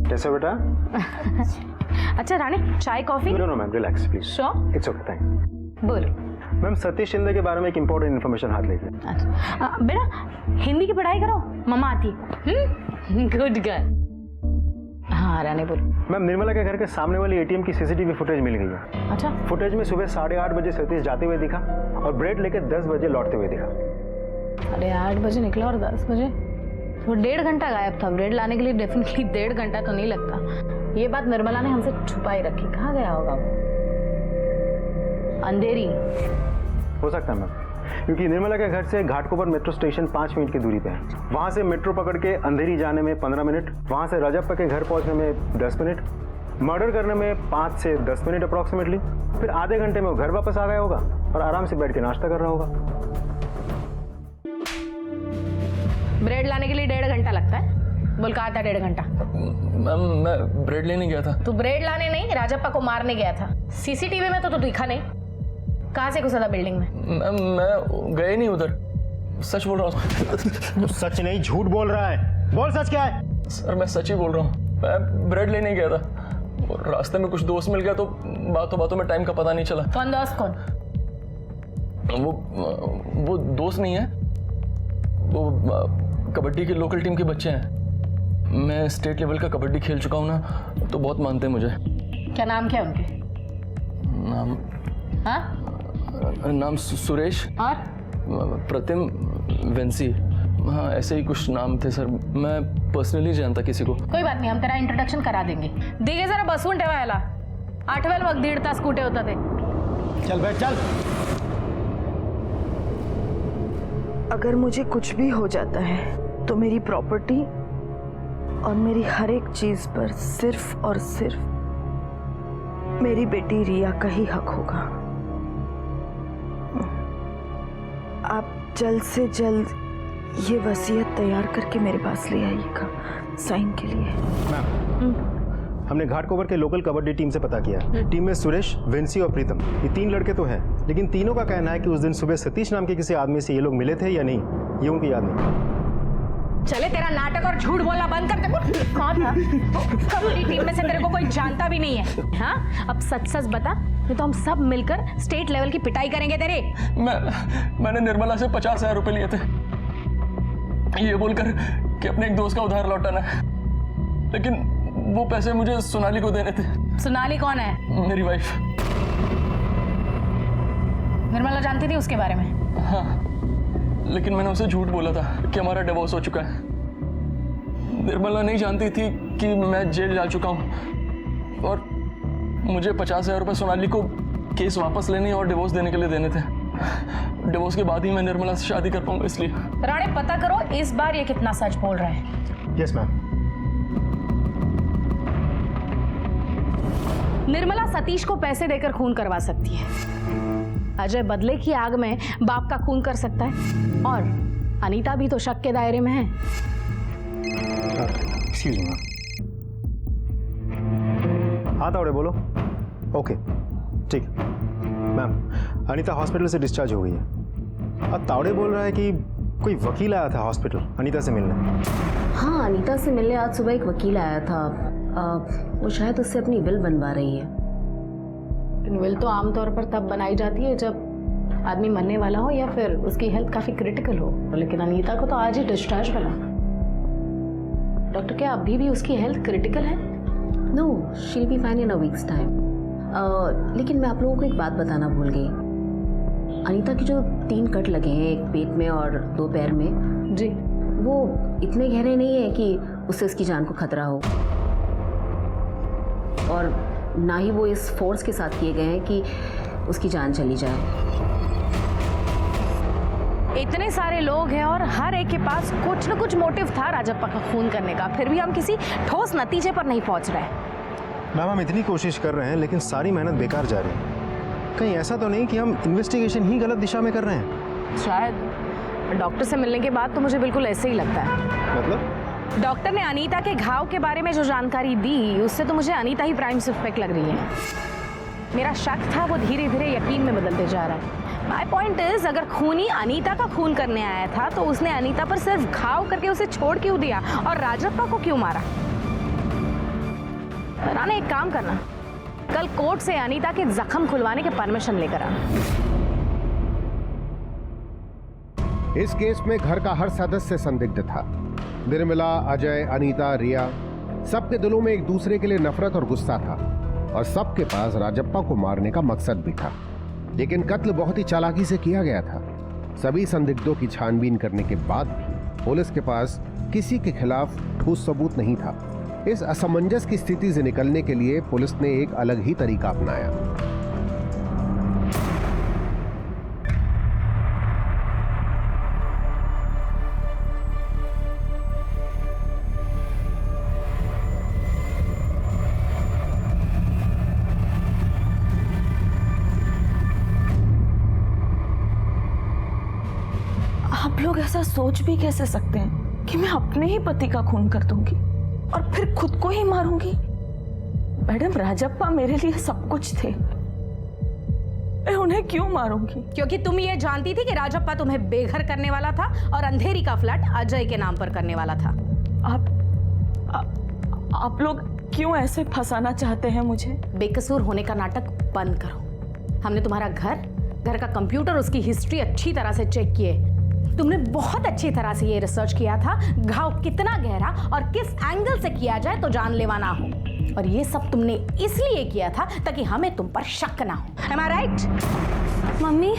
कैसे बेटा? अच्छा रानी, चाय coffee? No ma'am, relax please. Sure? It's okay, thanks. बोलो। मैम, सतीश शिंदे के बारे में एक इंपॉर्टेंट इन्फॉर्मेशन हाथ लेके। अच्छा बेटा, हिंदी की पढ़ाई करो, मम्मा आती। Good girl. हाँ रानी बोलो। मैम, निर्मला के घर के सामने वाली एटीएम की सीसीटीवी फुटेज मिल गई है। अच्छा। फुटेज में सुबह 8:30 बजे सतीश जाते हुए दिखा और ब्रेड लेके 10 बजे लौटते हुए दिखा। अरे 8 बजे निकला और 10 बजे, वो 1.5 घंटा गायब था। ब्रेड लाने के लिए डेफिनेटली 1.5 घंटा तो नहीं लगता। ये बात निर्मला ने हमसे छुपाई रखी। कहाँ गया होगा वो? अंधेरी हो सकता है मैम, क्योंकि निर्मला के घर से घाटकोपर मेट्रो स्टेशन 5 मिनट की दूरी पे है। वहां से मेट्रो पकड़ के अंधेरी जाने में 15 मिनट, वहां से राजप्पा के घर पहुंचने में 10 मिनट, मर्डर करने में 5 से 10 मिनट अप्रोक्सीमेटली, फिर आधे घंटे में वो घर वापस आ गया होगा और आराम से बैठ के नाश्ता कर रहा होगा। ब्रेड लाने के लिए 1.5 घंटा लगता है? बोल, कहा था 1.5 घंटा? मैम, मैं ब्रेड लेने गया था। तू ब्रेड लाने नहीं, राजप्पा को मारने गया था। सीसीटीवी में तो तू दिखा नहीं। कहाँ से घुसा था बिल्डिंग में? मैं गए नहीं उधर, सच बोल रहा हूँ। सच नहीं, झूठ बोल रहा है। बोल, सच क्या है? सर मैं सच ही बोल रहा हूँ। मैं ब्रेड लेने गया था और रास्ते में कुछ दोस्त मिल गया तो बातों बातों में टाइम का पता नहीं चला। कौन दोस्त? कौन? वो दोस्त नहीं है, वो कबड्डी की लोकल टीम के बच्चे हैं। मैं स्टेट लेवल का कबड्डी खेल चुका हूँ ना, तो बहुत मानते हैं मुझे। क्या नाम क्या उनके? नाम? हाँ? नाम सुरेश और प्रतिम, वेंसी, हाँ ऐसे ही कुछ नाम थे सर। मैं पर्सनली जानता किसी को। कोई बात नहीं, हम तेरा इंट्रोडक्शन करा देंगे। दिगे जरा बसून ठेवायला, 8वेल वक्त 1.5 तास कुठे होता ते? चल बैठ, चल। अगर मुझे कुछ भी हो जाता है तो मेरी प्रॉपर्टी और मेरी हर एक चीज पर सिर्फ और सिर्फ मेरी बेटी रिया का ही हक होगा। आप जल्द से जल्द ये वसीयत तैयार करके मेरे पास ले आइएगा साइन के लिए। मैम, हमने घाटकोपर के लोकल कबड्डी टीम से पता किया। टीम में सुरेश, विंसी और प्रीतम, ये 3 लड़के तो हैं, लेकिन तीनों का कहना है कि उस दिन सुबह सतीश नाम के किसी आदमी से ये लोग मिले थे या नहीं, ये उनको याद नहीं। चले तेरा नाटक और झूठ बोलना बंद कर दे। कौन था? कबड्डी टीम में से तेरे को कोई जानता भी नहीं है। हाँ, अब सच सच बता, नहीं तो हम सब मिलकर स्टेट लेवल की पिटाई करेंगे तेरे। मैंने निर्मला से 50,000 रुपए लिए थे, ये बोलकर कि अपने एक दोस्त का उधार लौटाना है, लेकिन वो पैसे मुझे सोनाली को देने थे। सोनाली कौन है? मेरी वाइफ। निर्मला जानती थी उसके बारे में? हाँ, लेकिन मैंने उसे झूठ बोला था कि हमारा डिवोर्स हो चुका है। निर्मला नहीं जानती थी कि मैं जेल जा चुका हूँ और मुझे 50,000 रुपए सोनाली को केस वापस लेने और डिवोर्स देने के लिए देने थे। डिवोर्स के बाद ही मैं निर्मला से शादी कर पाऊंगा, इसलिए। राणे, पता करो इस बार ये कितना सच बोल रहा है। Yes ma'am. निर्मला सतीश को पैसे देकर खून करवा सकती है, अजय बदले की आग में बाप का खून कर सकता है, और अनीता भी तो शक के दायरे में है। Excuse me ma'am. हाँ तावड़े बोलो। ओके ठीक मैम, अनीता हॉस्पिटल से डिस्चार्ज हो गई है। अब तावड़े बोल रहा है कि कोई वकील आया था हॉस्पिटल अनीता से मिलने। हाँ, अनीता से मिलने आज सुबह एक वकील आया था। वो शायद उससे अपनी विल बनवा रही है। लेकिन विल तो आमतौर पर तब बनाई जाती है जब आदमी मरने वाला हो या फिर उसकी हेल्थ काफी क्रिटिकल हो, लेकिन अनीता को तो आज ही डिस्चार्ज मिला। डॉक्टर, क्या अभी भी उसकी हेल्थ क्रिटिकल है? No, she will be fine in a weeks time. लेकिन मैं आप लोगों को एक बात बताना भूल गई। अनीता की जो 3 कट लगे हैं, एक पेट में और 2 पैर में जी, वो इतने गहरे नहीं है कि उससे उसकी जान को खतरा हो, और ना ही वो इस फोर्स के साथ किए गए हैं कि उसकी जान चली जाए। इतने सारे लोग हैं और हर एक के पास कुछ न कुछ मोटिव था राजप्पा का खून करने का, फिर भी हम किसी ठोस नतीजे पर नहीं पहुंच रहे। मैम, हम इतनी कोशिश कर रहे हैं लेकिन सारी मेहनत बेकार जा रही है। कहीं ऐसा तो नहीं कि हम इन्वेस्टिगेशन ही गलत दिशा में कर रहे हैं? शायद डॉक्टर से मिलने के बाद तो मुझे बिल्कुल ऐसे ही लगता है। मतलब? डॉक्टर ने अनीता के घाव के बारे में जो जानकारी दी, उससे तो मुझे अनीता ही प्राइम सस्पेक्ट लग रही है। मेरा शक था वो धीरे धीरे यकीन में बदलते जा रहा है। माय पॉइंट इज, अगर खूनी अनीता का खून करने आया था तो उसने अनीता पर सिर्फ घाव करके उसे छोड़ क्यों दिया और राजप्पा को क्यों मारा? राणा, एक काम करना, कल कोर्ट से अनीता के जख्म खुलवाने के परमिशन लेकर आना। इस केस में घर का हर सदस्य संदिग्ध था। निर्मला, अजय, अनीता, रिया, सबके दिलों में एक दूसरे के लिए नफरत और गुस्सा था, और सबके पास राजप्पा को मारने का मकसद भी था। लेकिन कत्ल बहुत ही चालाकी से किया गया था। सभी संदिग्धों की छानबीन करने के बाद भी पुलिस के पास किसी के खिलाफ ठोस सबूत नहीं था। इस असमंजस की स्थिति से निकलने के लिए पुलिस ने एक अलग ही तरीका अपनाया। आप लोग ऐसा सोच भी कैसे सकते हैं कि मैं अपने ही पति का खून कर दूंगी और फिर खुद को ही मारूंगी? मैडम, राजप्पा मेरे लिए सब कुछ थे, मैं उन्हें क्यों मारूंगी? क्योंकि तुम ये जानती थी कि राजप्पा तुम्हें बेघर करने वाला था और अंधेरी का फ्लैट अजय के नाम पर करने वाला था। आप लोग क्यों ऐसे फंसाना चाहते हैं मुझे? बेकसूर होने का नाटक बंद करो। हमने तुम्हारा घर का कंप्यूटर, उसकी हिस्ट्री अच्छी तरह से चेक किए। तुमने बहुत अच्छी तरह से ये रिसर्च किया था घाव कितना गहरा और किस एंगल से किया जाए तो जानलेवा ना हो, और ये सब तुमने इसलिए किया था ताकि हमें तुम पर शक ना हो। Am I right? मम्मी,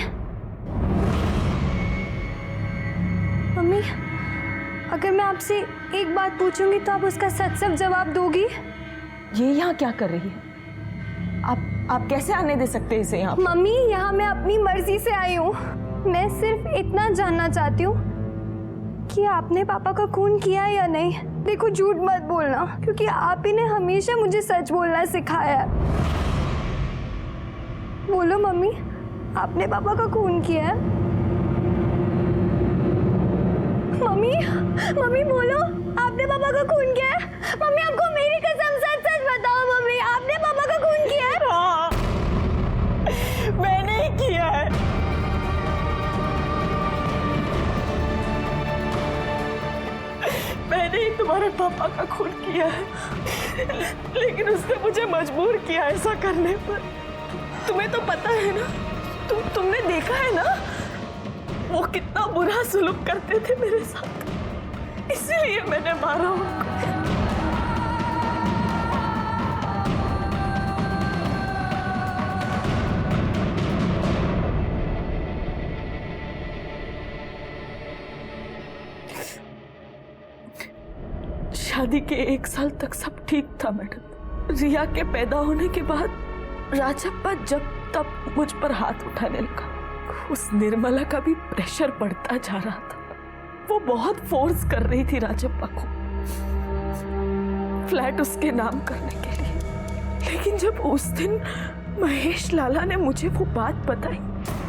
अगर मैं आपसे एक बात पूछूंगी तो आप उसका सच जवाब दोगी? ये यहाँ क्या कर रही है? आप कैसे आने दे सकते हैं इसे यहाँ? मम्मी, यहाँ मैं अपनी मर्जी से आई हूँ। मैं सिर्फ इतना जानना चाहती हूँ कि आपने पापा का खून किया या नहीं। देखो, झूठ मत बोलना, क्योंकि आप ही ने हमेशा मुझे सच बोलना सिखाया है। बोलो मम्मी, आपने पापा का खून किया है? मम्मी बोलो, आपने पापा का खून किया है? मम्मी, आपको मेरी कसम सच बताओ पापा का खून किया है, लेकिन उसने मुझे मजबूर किया ऐसा करने पर। तुम्हें तो पता है ना, तुमने देखा है ना वो कितना बुरा सलूक करते थे मेरे साथ, इसलिए मैंने मारा उनको। शादी के 1 साल तक सब ठीक था मैडम। रिया के पैदा होने के बाद राजप्पा जब तब मुझ पर हाथ उठाने लगा। उस निर्मला का भी प्रेशर बढ़ता जा रहा था। वो बहुत फोर्स कर रही थी राजप्पा को फ्लैट उसके नाम करने के लिए। लेकिन जब उस दिन महेश लाला ने मुझे वो बात बताई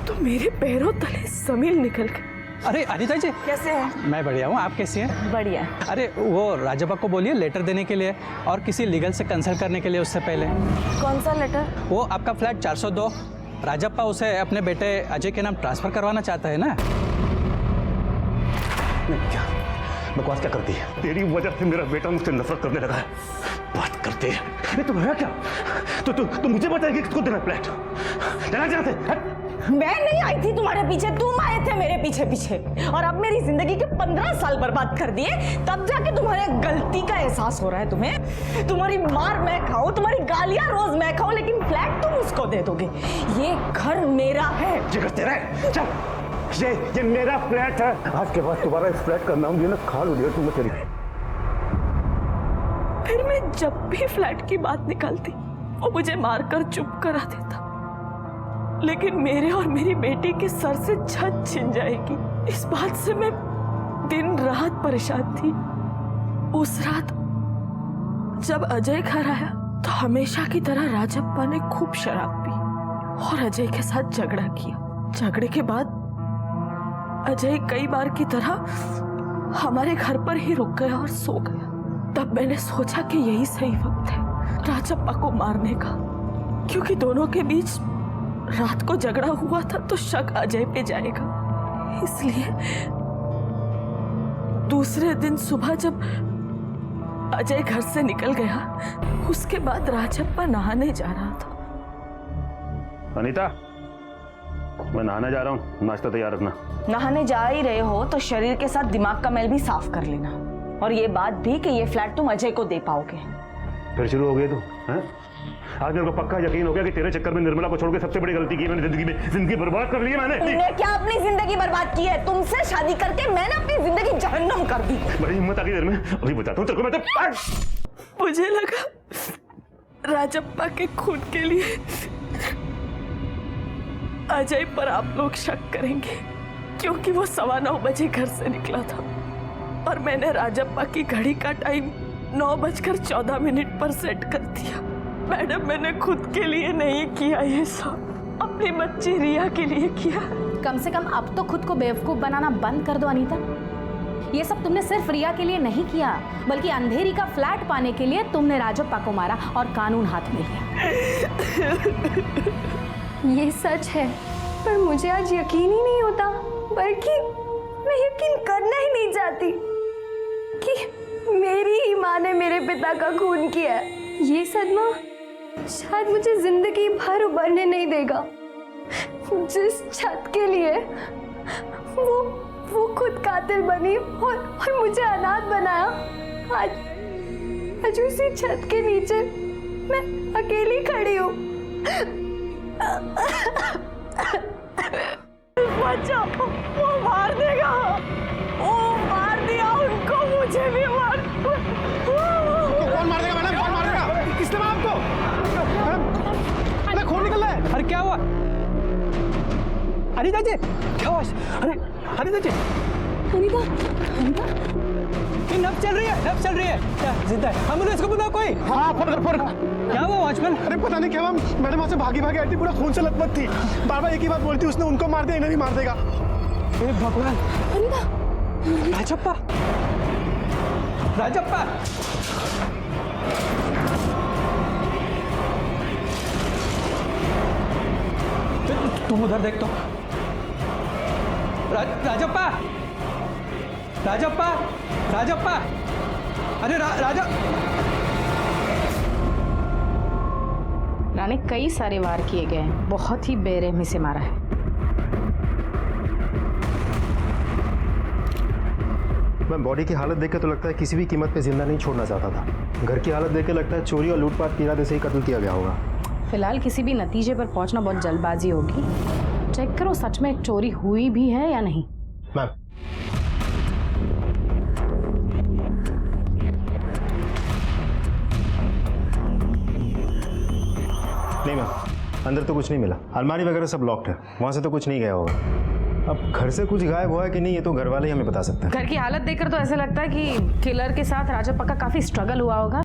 तो मेरे पैरों तले जमीन निकल गई। अरे अनिता जी, कैसे हैं? मैं बढ़िया हूँ, आप कैसी हैं? बढ़िया। अरे वो राजप्पा को बोलिए लेटर देने के लिए और किसी लीगल से कंसल्ट करने के लिए उससे पहले। कौन सा लेटर? वो आपका फ्लैट 402, राजप्पा उसे अपने बेटे अजय के नाम ट्रांसफर करवाना चाहता है ना। क्या बकवास क्या करती है? तेरी वजह से मेरा बेटा मुझसे नफरत करने लगा है। बात करते हैं ये तुम है क्या? तो मुझे बताएगी किसको देना फ्लैट? चला जाते। मैं नहीं आई थी तुम्हारे पीछे, तुम आए थे मेरे पीछे पीछे, और अब मेरी जिंदगी के 15 साल बर्बाद कर दिए। तब जाके तुम्हारे गलती का एहसास हो रहा है तुम्हें। तुम्हारी मार मैं खाऊं, तुम्हारी गालियां रोज मैं खाऊं, लेकिन फ्लैट तुम उसको दे दोगे। ये घर मेरा है। ये घर तेरा है? चल, ये मेरा फ्लैट है। आज के बाद तुम्हारा इस फ्लैट का नाम लेना खाल उड़िया तुम तेरी। फिर मैं जब भी फ्लैट की बात निकालती वो मुझे मारकर चुप करा देता। लेकिन मेरे और मेरी बेटी के सर से छत छिन जाएगी, इस बात से मैं दिन रात परेशान थी। उस रात जब अजय घर आया तो हमेशा की तरह राजप्पा ने खूब शराब पी और अजय के साथ झगड़ा किया। झगड़े के बाद अजय कई बार की तरह हमारे घर पर ही रुक गया और सो गया। तब मैंने सोचा कि यही सही वक्त है राजप्पा को मारने का, क्योंकि दोनों के बीच रात को झगड़ा हुआ था तो शक अजय पे जाएगा। इसलिए दूसरे दिन सुबह जब अजय घर से निकल गया, उसके बाद राजप्पा नहाने जा रहा था। अनीता, मैं नहाने जा रहा हूँ, नाश्ता तैयार रखना। नहाने जा ही रहे हो तो शरीर के साथ दिमाग का मैल भी साफ कर लेना, और ये बात भी कि ये फ्लैट तुम अजय को दे पाओगे। फिर शुरू हो गए तुम, हैं? आज मेरे को पक्का यकीन हो गया कि तेरे चक्कर में निर्मला को छोड़ के सबसे बड़ी गलती की मैंने जिंदगी बर्बाद कर ली है मैंने। तुमने क्या अपनी जिंदगी बर्बाद की है? तुमसे शादी करके मैंने अपनी जिंदगी जहन्नम कर दी। बड़ी हिम्मत आ गई देर में, अभी बताता हूँ तेरे को मैं तो। मुझे लगा राजप्पा के खून के लिए अजय पर आप लोग शक करेंगे, क्योंकि वो 9:15 बजे घर से निकला था और मैंने राजप्पा की घड़ी का टाइम 9:14 पर सेट कर दिया। मैडम, मैंने खुद के लिए नहीं किया ये सब, अपनी बच्ची रिया के लिए किया। कम से कम अब तो खुद को बेवकूफ बनाना बंद कर दो अनीता। ये सब तुमने सिर्फ रिया के लिए नहीं किया, बल्कि अंधेरी का फ्लैट पाने के लिए तुमने राजप्पा को मारा और कानून हाथ में लिया। ये सच है, पर मुझे आज यकीन ही नहीं होता, बल्कि मैं यकीन करना ही नहीं चाहती कि मेरी ही माँ ने मेरे पिता का खून किया है। ये सदमा शायद मुझे जिंदगी भर उभरने नहीं देगा। जिस छत के लिए वो खुद कातिल बनी और मुझे अनाथ बनाया, आज उसी छत के नीचे मैं अकेली खड़ी हूँ। बच्चा वो मार देगा, वो मार दिया उनको, मुझे भी मार। कौन मार देगा मैडम? कौन मार देगा? किसने मारा आपको? मैडम, खून निकल रहा है। अरे क्या हुआ? अनिता जी, क्या हुआ? अरे अनिता जी, अनीता, नब्ज चल रही है, नब्ज चल रही है। क्या जिंदा है? एम्बुलेंस को बुलाओ कोई। हाँ, फोन। क्या हुआ वॉचमैन? अरे पता नहीं क्या, मैडम वहां से भागी आई थी, पूरा खून से लथपथ थी। बार बार एक ही बात बोलती, उसने उनको मार दिया, इन्हें भी मार देगा। हे भगवान, राजप्पा, राजप्पा, तुम उधर देख तो। राजप्पा, राजप्पा, राजप्पा, अरे राजा राणे कई सारे वार किए गए हैं, बहुत ही बेरहमी से मारा है। मैं बॉडी की हालत देख के तो लगता है किसी भी कीमत पे जिंदा नहीं छोड़ना चाहता था। घर की हालत देख के लगता है चोरी और लूटपाट के इरादे से ही कत्ल किया गया होगा। फिलहाल किसी भी नतीजे पर पहुंचना बहुत जल्दबाजी होगी। चेक करो सच में चोरी हुई भी है या नहीं। मैम, नहीं मैम, अंदर तो कुछ नहीं मिला। अलमारी वगैरह सब लॉक्ड है, वहां से तो कुछ नहीं गया होगा। अब घर से कुछ गायब हुआ है कि नहीं ये तो घर वाले ही हमें बता सकते हैं। घर की हालत देखकर तो ऐसा लगता है कि किलर के साथ राजप्पा का काफी स्ट्रगल हुआ होगा।